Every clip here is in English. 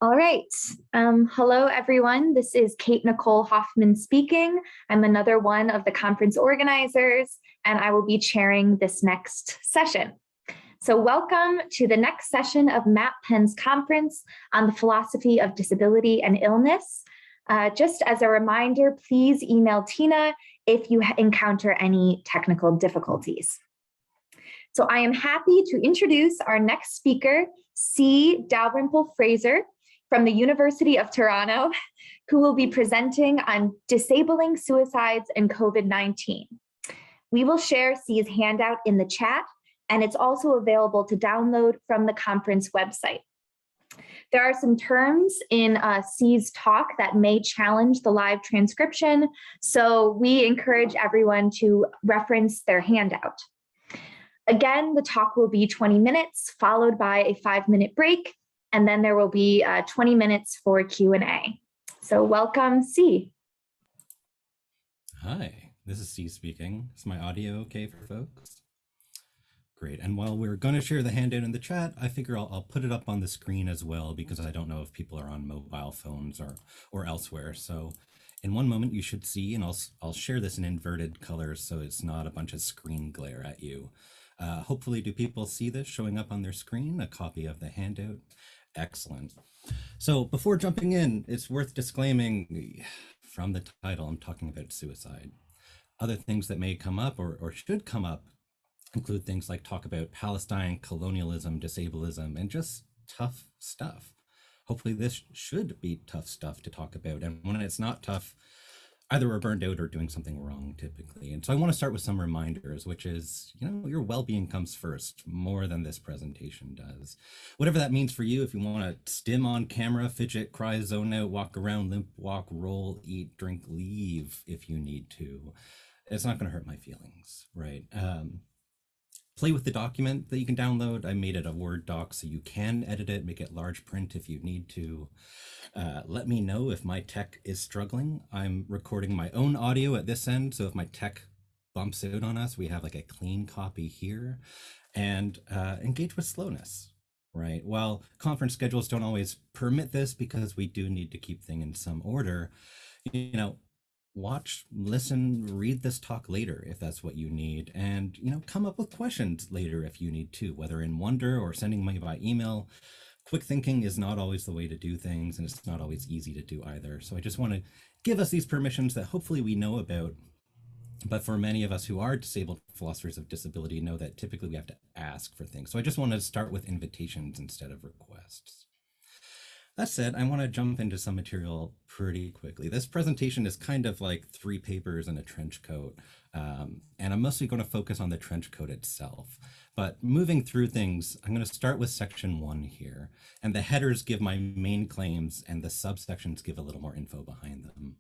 All right. Hello, everyone. This is Kate Nicole Hoffman speaking. I'm another one of the conference organizers, and I will be chairing this next session. So welcome to the next session of MAP-Penn's conference on the philosophy of disability and illness. Just as a reminder, please email Tina if you encounter any technical difficulties. So I am happy to introduce our next speaker, C. Dalrymple-Fraser, from the University of Toronto, who will be presenting on disabling suicides and COVID-19. We will share C's handout in the chat, and it's also available to download from the conference website. There are some terms in C's talk that may challenge the live transcription, so we encourage everyone to reference their handout. Again, the talk will be 20 minutes, followed by a 5-minute break, and then there will be 20 minutes for Q&A. So welcome, C. Hi, this is C speaking. Is my audio okay for folks? Great, and while we're going to share the handout in the chat, I figure I'll put it up on the screen as well, because I don't know if people are on mobile phones or elsewhere. So in one moment you should see, and I'll share this in inverted colors so it's not a bunch of screen glare at you. Hopefully, do people see this showing up on their screen, a copy of the handout? Excellent. So before jumping in, it's worth disclaiming from the title, I'm talking about suicide. Other things that may come up or should come up include things like talk about Palestine, colonialism, disableism, and just tough stuff. Hopefully this should be tough stuff to talk about. And when it's not tough, either we're burned out or doing something wrong typically. And so I want to start with some reminders, which is, your well-being comes first more than this presentation does. Whatever that means for you, if you want to stim on camera, fidget, cry, zone out, walk around, limp, walk, roll, eat, drink, leave if you need to. It's not going to hurt my feelings, right? Play with the document that you can download. I made it a Word doc so you can edit it, make it large print if you need to. Let me know if my tech is struggling. I'm recording my own audio at this end, so if my tech bumps out on us, we have like a clean copy here. And engage with slowness, right? While conference schedules don't always permit this because we do need to keep things in some order, watch, listen, read this talk later if that's what you need, and come up with questions later if you need to, whether in Wonder or sending me by email. Quick thinking is not always the way to do things, and it's not always easy to do either. So I just want to give us these permissions that hopefully we know about, but for many of us who are disabled philosophers of disability know that typically we have to ask for things. So I just want to start with invitations instead of requests. That said, I want to jump into some material pretty quickly. This presentation is kind of like 3 papers and a trench coat, and I'm mostly going to focus on the trench coat itself. But moving through things, I'm going to start with section 1 here, and the headers give my main claims, and the subsections give a little more info behind them.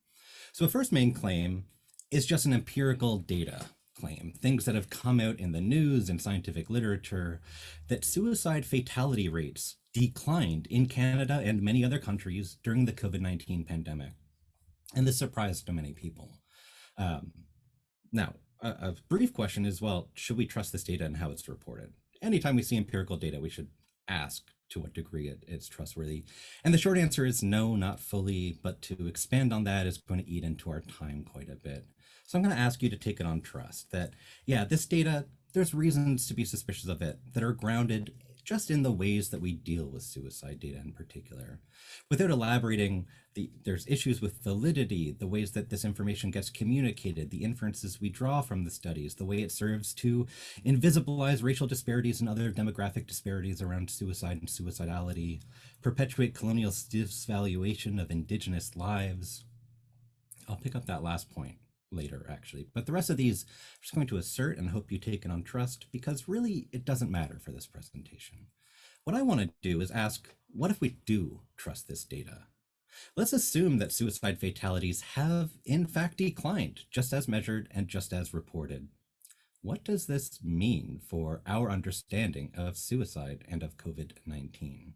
So the first main claim is just an empirical data claim, things that have come out in the news and scientific literature, that suicide fatality rates declined in Canada and many other countries during the COVID-19 pandemic. And this surprised many people. Now, a brief question is, well, should we trust this data and how it's reported? Anytime we see empirical data, we should ask to what degree it's trustworthy. And the short answer is no, not fully, but to expand on that is going to eat into our time quite a bit. So I'm going to ask you to take it on trust that, yeah, this data, there's reasons to be suspicious of it that are grounded just in the ways that we deal with suicide data in particular. Without elaborating, there's issues with validity, the ways that this information gets communicated, the inferences we draw from the studies, the way it serves to invisibilize racial disparities and other demographic disparities around suicide and suicidality, perpetuate colonial disvaluation of Indigenous lives. I'll pick up that last point later, actually, but the rest of these I'm just going to assert and hope you take it on trust, because really it doesn't matter for this presentation. What I want to do is ask, what if we do trust this data? Let's assume that suicide fatalities have in fact declined, just as measured and just as reported. What does this mean for our understanding of suicide and of COVID-19?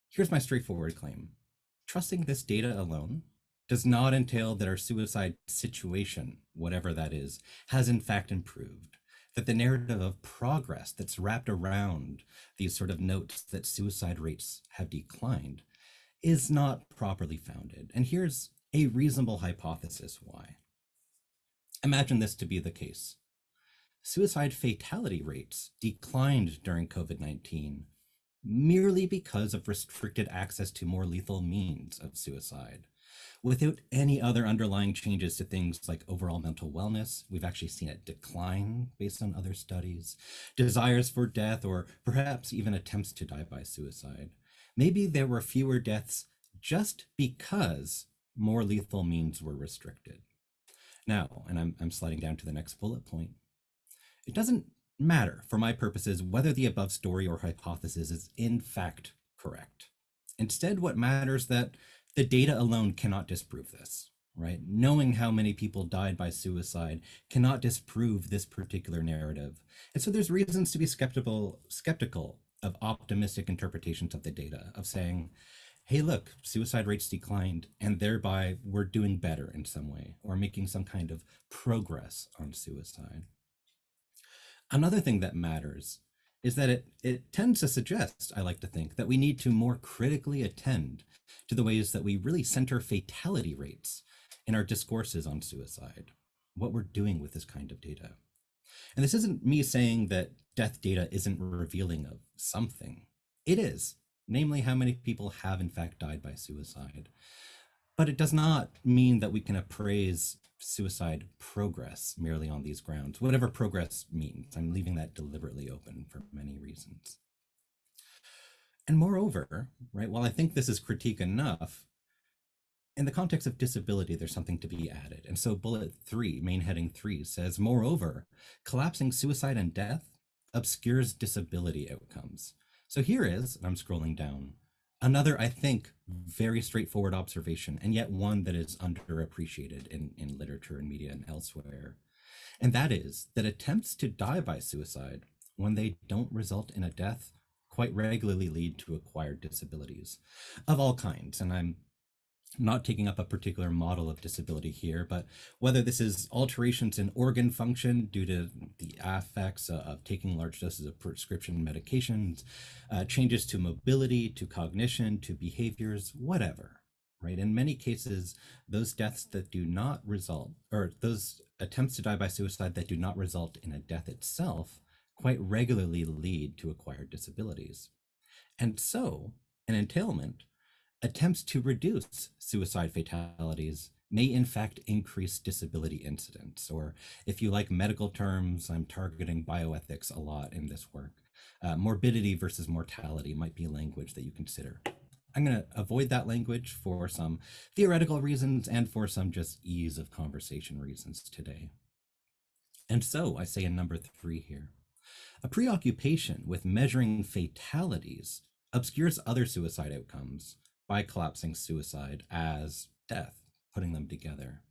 Here's my straightforward claim. Trusting this data alone does not entail that our suicide situation, whatever that is, has in fact improved, that the narrative of progress that's wrapped around these sort of notes that suicide rates have declined is not properly founded. And here's a reasonable hypothesis why. Imagine this to be the case. Suicide fatality rates declined during COVID-19 merely because of restricted access to more lethal means of suicide, without any other underlying changes to things like overall mental wellness. We've actually seen it decline based on other studies, desires for death, or perhaps even attempts to die by suicide. Maybe there were fewer deaths just because more lethal means were restricted. Now, and I'm sliding down to the next bullet point, it doesn't matter for my purposes whether the above story or hypothesis is in fact correct. Instead, what matters that the data alone cannot disprove this, right? Knowing how many people died by suicide cannot disprove this particular narrative. And so there's reasons to be skeptical of optimistic interpretations of the data, of saying, hey, look, suicide rates declined, and thereby we're doing better in some way, or making some kind of progress on suicide. Another thing that matters is that it tends to suggest, I like to think, that we need to more critically attend to the ways that we really center fatality rates in our discourses on suicide, what we're doing with this kind of data. And this isn't me saying that death data isn't revealing of something. It is, namely how many people have in fact died by suicide. But it does not mean that we can appraise suicide progress merely on these grounds, whatever progress means. I'm leaving that deliberately open for many reasons. And moreover, right, while I think this is critique enough, in the context of disability, there's something to be added. And so bullet 3, main heading 3 says, moreover, collapsing suicide and death obscures disability outcomes. So here is, and I'm scrolling down, another, I think, very straightforward observation, and yet one that is underappreciated in literature and media and elsewhere. And that is that attempts to die by suicide, when they don't result in a death, quite regularly lead to acquired disabilities of all kinds. And I'm not taking up a particular model of disability here, but whether this is alterations in organ function due to the effects of taking large doses of prescription medications, changes to mobility, to cognition, to behaviors, whatever, right? In many cases, those deaths that do not result, or those attempts to die by suicide that do not result in a death itself, quite regularly lead to acquired disabilities. And so, an entailment, attempts to reduce suicide fatalities may in fact increase disability incidence, or if you like medical terms, I'm targeting bioethics a lot in this work. Morbidity versus mortality might be language that you consider. I'm going to avoid that language for some theoretical reasons and for some just ease of conversation reasons today. And so I say in number 3 here, a preoccupation with measuring fatalities obscures other suicide outcomes by collapsing suicide as death, putting them together.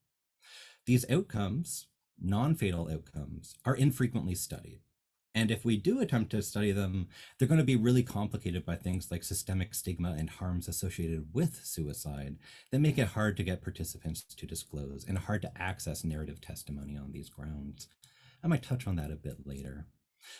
These outcomes, non-fatal outcomes, are infrequently studied. And if we do attempt to study them, they're going to be really complicated by things like systemic stigma and harms associated with suicide that make it hard to get participants to disclose and hard to access narrative testimony on these grounds. I might touch on that a bit later.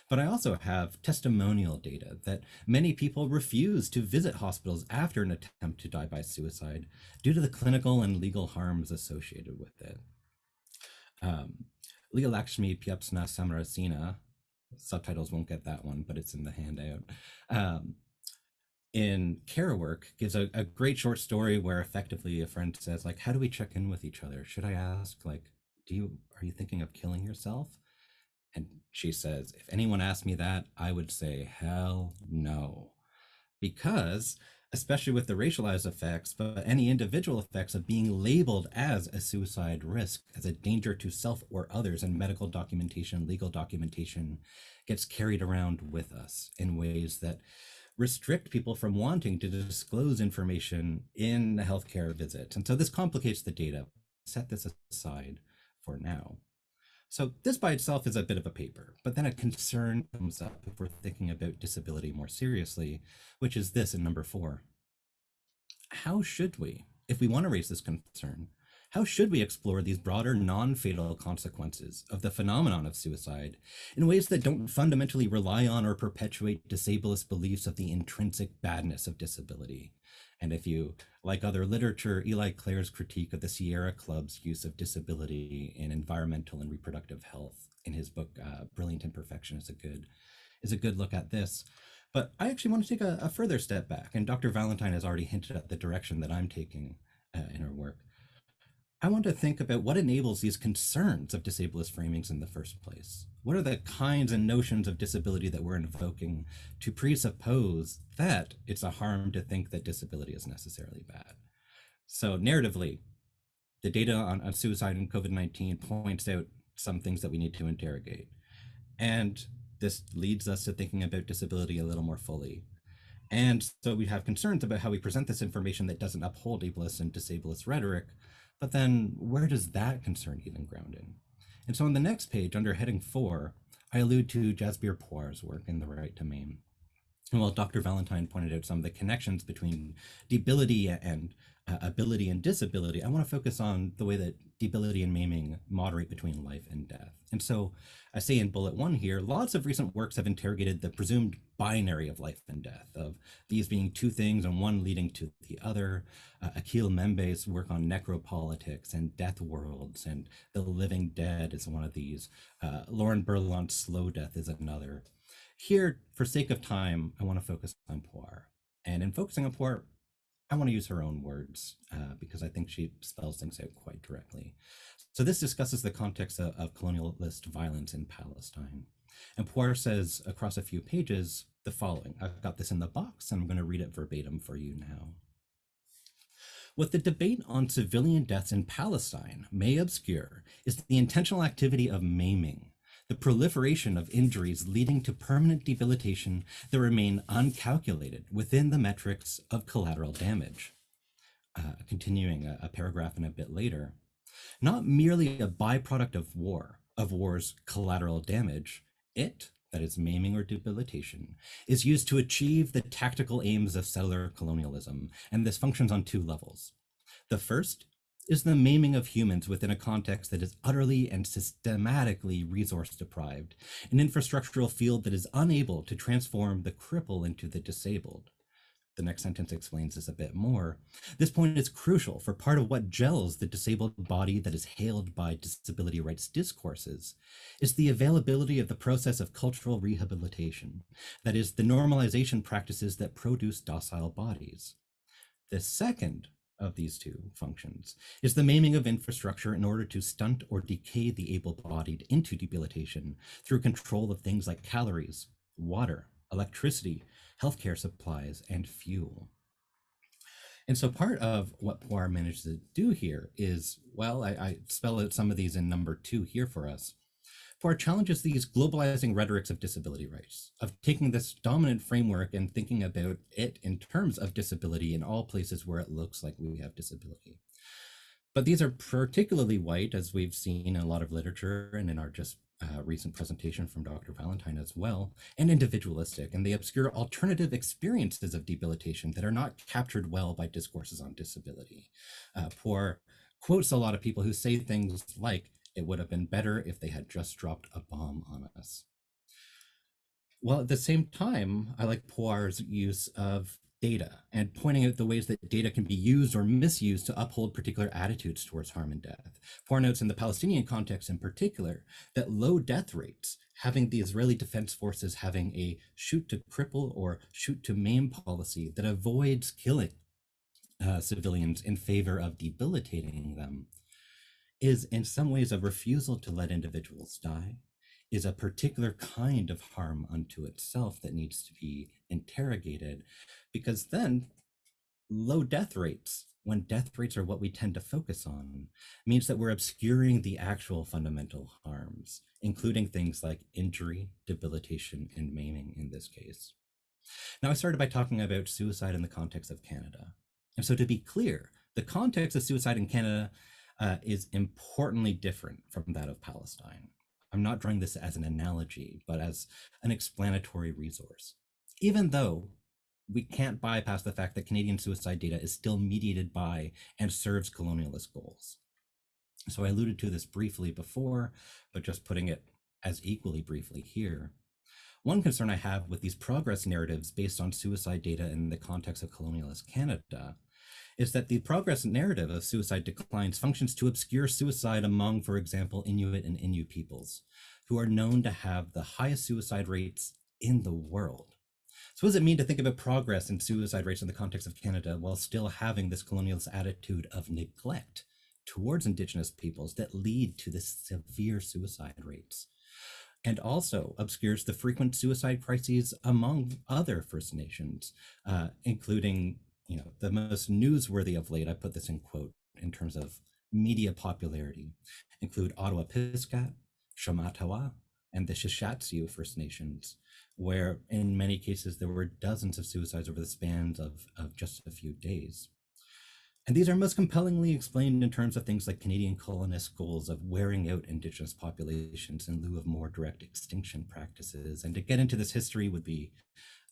But I also have testimonial data that many people refuse to visit hospitals after an attempt to die by suicide due to the clinical and legal harms associated with it. Leah Lakshmi Pyapsna Samarasena, subtitles won't get that one, but it's in the handout, in Care Work gives a great short story where effectively a friend says, like, how do we check in with each other? Should I ask, like, are you thinking of killing yourself? And she says, if anyone asked me that, I would say, hell no. Because, especially with the racialized effects, but any individual effects of being labeled as a suicide risk, as a danger to self or others, and medical documentation, legal documentation gets carried around with us in ways that restrict people from wanting to disclose information in a healthcare visit. And so this complicates the data. Set this aside for now. So this by itself is a bit of a paper, but then a concern comes up if we're thinking about disability more seriously, which is this in number 4. How should we, if we want to raise this concern, how should we explore these broader non-fatal consequences of the phenomenon of suicide in ways that don't fundamentally rely on or perpetuate disableist beliefs of the intrinsic badness of disability And if you like other literature, Eli Clare's critique of the Sierra Club's use of disability in environmental and reproductive health in his book Brilliant Imperfection is a good look at this. But I actually want to take a further step back, and Dr. Valentine has already hinted at the direction that I'm taking in her work. I want to think about what enables these concerns of disablest framings in the first place. What are the kinds and notions of disability that we're invoking to presuppose that it's a harm to think that disability is necessarily bad? So narratively, the data on suicide and COVID-19 points out some things that we need to interrogate. And this leads us to thinking about disability a little more fully. And so we have concerns about how we present this information that doesn't uphold ableist and disableist rhetoric. But then where does that concern even ground in? And so on the next page, under heading 4, I allude to Jasbir Puar's work in The Right to Maim. And while Dr. Valentine pointed out some of the connections between debility and ability and disability, I want to focus on the way that debility and maiming moderate between life and death. And so I say in bullet 1 here, lots of recent works have interrogated the presumed binary of life and death, of these being two things and one leading to the other. Akhil Membe's work on necropolitics and death worlds and the living dead is one of these. Lauren Berlant's slow death is another. Here, for sake of time, I want to focus on Puar. And in focusing on Puar, I want to use her own words because I think she spells things out quite directly. So this discusses the context of colonialist violence in Palestine. And Puar says across a few pages the following. I've got this in the box and I'm going to read it verbatim for you now. What the debate on civilian deaths in Palestine may obscure is the intentional activity of maiming, the proliferation of injuries leading to permanent debilitation that remain uncalculated within the metrics of collateral damage. Continuing a paragraph and a bit later, not merely a byproduct of war, of war's collateral damage, it, that is maiming or debilitation, is used to achieve the tactical aims of settler colonialism, and this functions on two levels. The first is the maiming of humans within a context that is utterly and systematically resource deprived, an infrastructural field that is unable to transform the cripple into the disabled. The next sentence explains this a bit more. This point is crucial for part of what gels the disabled body that is hailed by disability rights discourses is the availability of the process of cultural rehabilitation, that is, the normalization practices that produce docile bodies. The second of these two functions is the maiming of infrastructure in order to stunt or decay the able-bodied into debilitation through control of things like calories, water, electricity, healthcare supplies, and fuel. And so part of what Puar managed to do here is, well, I spell out some of these in number 2 here for us. Puar challenges these globalizing rhetorics of disability rights, of taking this dominant framework and thinking about it in terms of disability in all places where it looks like we have disability. But these are particularly white, as we've seen in a lot of literature and in our just recent presentation from Dr. Valentine as well, and individualistic, and they obscure alternative experiences of debilitation that are not captured well by discourses on disability. Puar quotes a lot of people who say things like, "It would have been better if they had just dropped a bomb on us." Well, at the same time, I like Puar's use of data and pointing out the ways that data can be used or misused to uphold particular attitudes towards harm and death. Puar notes in the Palestinian context in particular that low death rates, having the Israeli Defense Forces having a shoot to cripple or shoot to maim policy that avoids killing civilians in favor of debilitating them, is in some ways a refusal to let individuals die, is a particular kind of harm unto itself that needs to be interrogated, because then low death rates, when death rates are what we tend to focus on, means that we're obscuring the actual fundamental harms, including things like injury, debilitation, and maiming in this case. Now, I started by talking about suicide in the context of Canada. And so to be clear, the context of suicide in Canada is importantly different from that of Palestine. I'm not drawing this as an analogy, but as an explanatory resource. Even though we can't bypass the fact that Canadian suicide data is still mediated by and serves colonialist goals. So I alluded to this briefly before, but just putting it as equally briefly here. One concern I have with these progress narratives based on suicide data in the context of colonialist Canada is that the progress narrative of suicide declines functions to obscure suicide among, for example, Inuit and Innu peoples, who are known to have the highest suicide rates in the world. So what does it mean to think about progress in suicide rates in the context of Canada while still having this colonialist attitude of neglect towards Indigenous peoples that lead to this severe suicide rates? And also obscures the frequent suicide crises among other First Nations, including, the most newsworthy of late, I put this in quote, in terms of media popularity, include Ottawa-Piskat, Shamattawa, and the Shishatsiu First Nations, where in many cases there were dozens of suicides over the spans of just a few days. And these are most compellingly explained in terms of things like Canadian colonist goals of wearing out Indigenous populations in lieu of more direct extinction practices. And to get into this history would be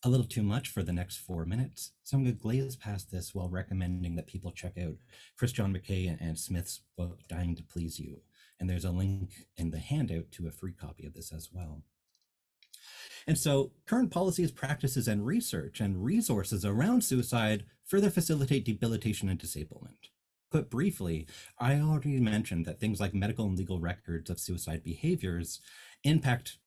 a little too much for the next 4 minutes. So I'm going to glaze past this while recommending that people check out Chris John McKay and Smith's book, Dying to Please You. And there's a link in the handout to a free copy of this as well. And so current policies, practices, and research and resources around suicide further facilitate debilitation and disablement. Put briefly, I already mentioned that things like medical and legal records of suicide behaviors impact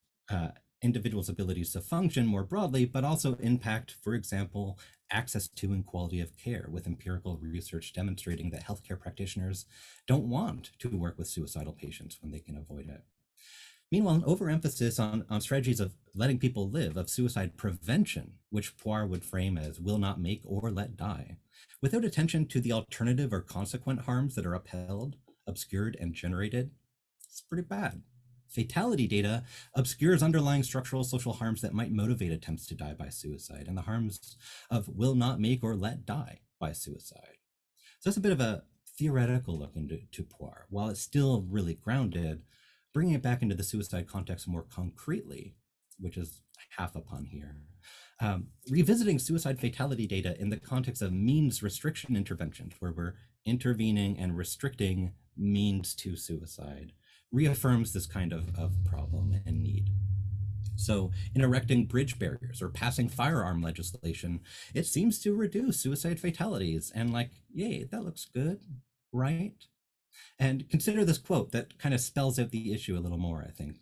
individuals' abilities to function more broadly, but also impact, for example, access to and quality of care, with empirical research demonstrating that healthcare practitioners don't want to work with suicidal patients when they can avoid it. Meanwhile, an overemphasis on strategies of letting people live, of suicide prevention, which Poir would frame as will not make or let die, without attention to the alternative or consequent harms that are upheld, obscured, and generated, it's pretty bad. Fatality data obscures underlying structural social harms that might motivate attempts to die by suicide, and the harms of will not make or let die by suicide. So that's a bit of a theoretical look into Poir. While it's still really grounded, bringing it back into the suicide context more concretely, which is half upon here, revisiting suicide fatality data in the context of means restriction interventions, where we're intervening and restricting means to suicide, reaffirms this kind of problem and need. So in erecting bridge barriers or passing firearm legislation, it seems to reduce suicide fatalities, and yay, that looks good, right? And consider this quote that kind of spells out the issue a little more, I think.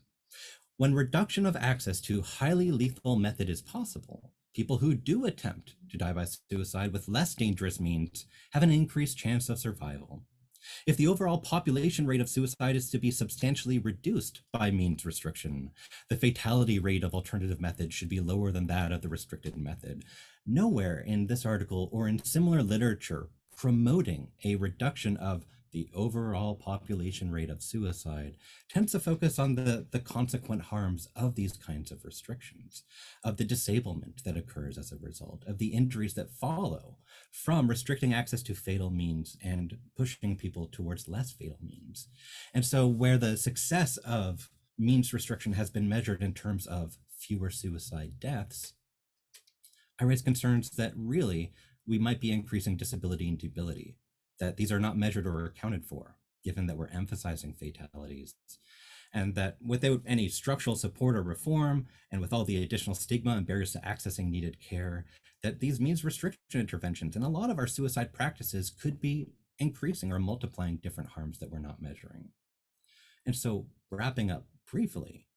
When reduction of access to highly lethal method is possible, people who do attempt to die by suicide with less dangerous means have an increased chance of survival. If the overall population rate of suicide is to be substantially reduced by means restriction, the fatality rate of alternative methods should be lower than that of the restricted method. Nowhere in this article or in similar literature promoting a reduction of the overall population rate of suicide tends to focus on the consequent harms of these kinds of restrictions, of the disablement that occurs as a result, of the injuries that follow from restricting access to fatal means and pushing people towards less fatal means. And so where the success of means restriction has been measured in terms of fewer suicide deaths, I raise concerns that really we might be increasing disability and debility, that these are not measured or accounted for, given that we're emphasizing fatalities, and that without any structural support or reform, and with all the additional stigma and barriers to accessing needed care, that these means restriction interventions and a lot of our suicide practices could be increasing or multiplying different harms that we're not measuring. And so, wrapping up briefly,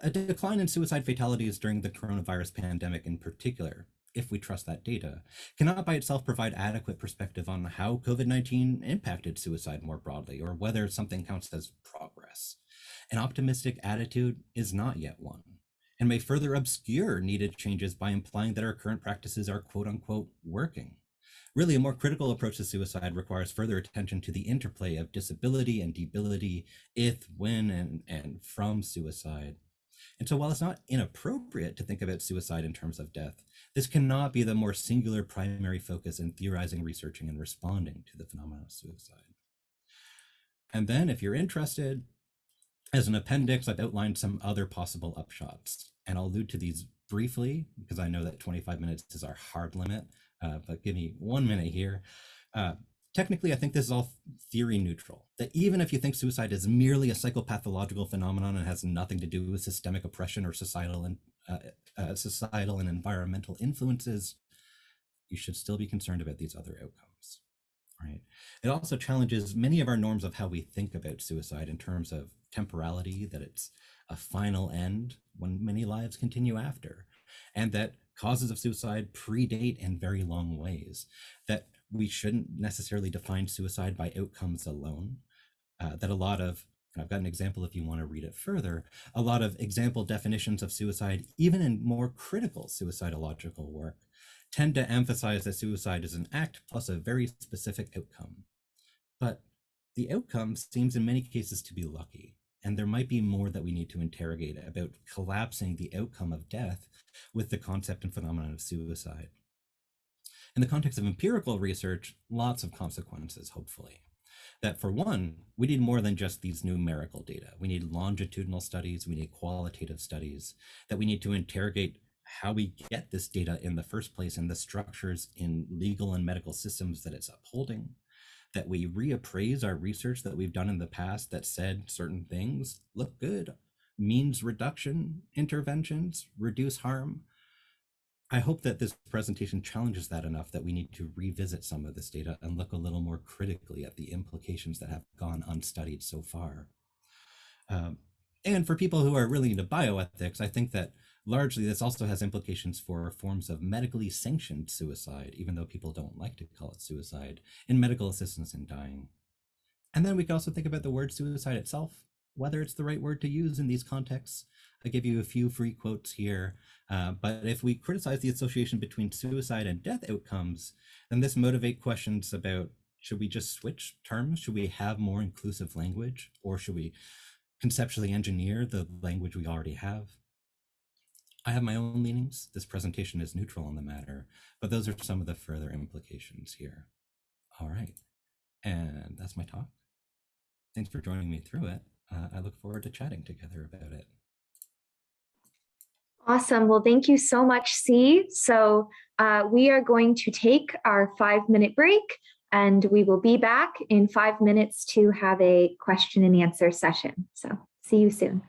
a decline in suicide fatalities during the coronavirus pandemic in particular, if we trust that data, cannot by itself provide adequate perspective on how COVID-19 impacted suicide more broadly, or whether something counts as progress. An optimistic attitude is not yet one, and may further obscure needed changes by implying that our current practices are quote unquote working. Really, a more critical approach to suicide requires further attention to the interplay of disability and debility, if, when, and from suicide. And so while it's not inappropriate to think about suicide in terms of death, this cannot be the more singular primary focus in theorizing, researching, and responding to the phenomenon of suicide. And then, if you're interested, as an appendix, I've outlined some other possible upshots, and I'll allude to these briefly because I know that 25 minutes is our hard limit, but give me 1 minute here. Technically, I think this is all theory neutral, that even if you think suicide is merely a psychopathological phenomenon and has nothing to do with systemic oppression or societal societal and environmental influences, you should still be concerned about these other outcomes. Right. It also challenges many of our norms of how we think about suicide in terms of temporality, that it's a final end when many lives continue after, and that causes of suicide predate in very long ways, that we shouldn't necessarily define suicide by outcomes alone, that a lot of, and I've got an example if you want to read it further, a lot of example definitions of suicide, even in more critical suicidological work, tend to emphasize that suicide is an act plus a very specific outcome. But the outcome seems in many cases to be lucky, and there might be more that we need to interrogate about collapsing the outcome of death with the concept and phenomenon of suicide. In the context of empirical research, lots of consequences, hopefully. That for one, we need more than just these numerical data. We need longitudinal studies, we need qualitative studies, that we need to interrogate how we get this data in the first place and the structures in legal and medical systems that it's upholding, that we reappraise our research that we've done in the past that said certain things look good, means reduction interventions, reduce harm. I hope that this presentation challenges that enough that we need to revisit some of this data and look a little more critically at the implications that have gone unstudied so far. And for people who are really into bioethics, I think that largely this also has implications for forms of medically sanctioned suicide, even though people don't like to call it suicide, in medical assistance in dying. And then we can also think about the word suicide itself, whether it's the right word to use in these contexts. I give you a few free quotes here, but if we criticize the association between suicide and death outcomes, then this motivates questions about, should we just switch terms? Should we have more inclusive language? Or should we conceptually engineer the language we already have? I have my own leanings. This presentation is neutral on the matter, but those are some of the further implications here. All right, and that's my talk. Thanks for joining me through it. I look forward to chatting together about it. Awesome. Well, thank you so much, C. So we are going to take our 5-minute break, and we will be back in 5 minutes to have a question and answer session. So see you soon.